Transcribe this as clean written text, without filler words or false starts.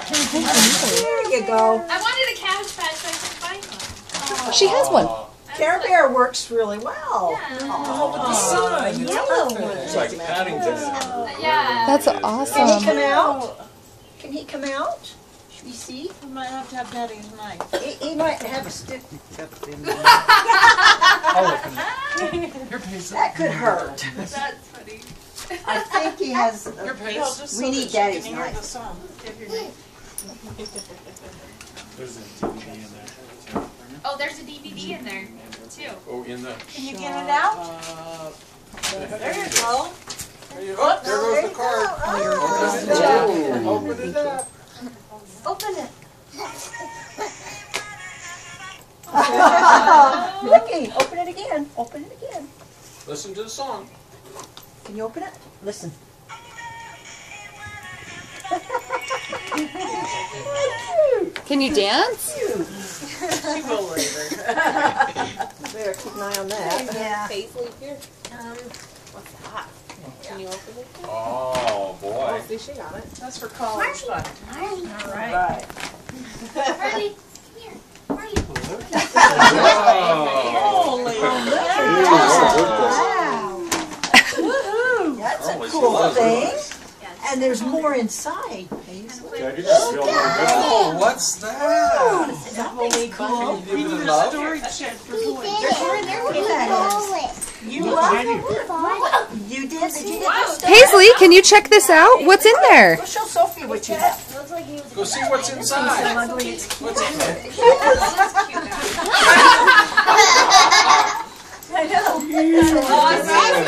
There you go. I wanted a Cabbage Patch so I could find one. She has one. Care Bear works really well. Yeah. Oh, with the sun. Yellow It's one. like Paddington. Yeah. That's Can he awesome. come out? Can he come out? Should we see? I might have to have Daddy's knife. He might have a stick. That could hurt. That's funny. I think he has. We need Daddy's Hear the knife. song. There's a DVD in there. Oh, there's a DVD in there too. Oh, in the. Can you get it out? There you go. Oh, there goes the card. Open it up. Open it. Ricky, open it again. Open it again. Listen to the song. Can you open it? Listen. Can you dance? She will later. Better keep an eye on that. Yeah. Paisley here. What's that? Can you open it? Oh, boy. See, she got it. That's for college fun. All right. Right. Marty, here. Marty. Holy Wow. That's a cool thing. And there's more inside. Oh, what's that? Something cool. We need a storage shed for toys. You love it. You did? Did you get this? Paisley, can you check this out? What's in there? Go show Sophie what you have. Go see what's inside. What's in there? I know. Awesome.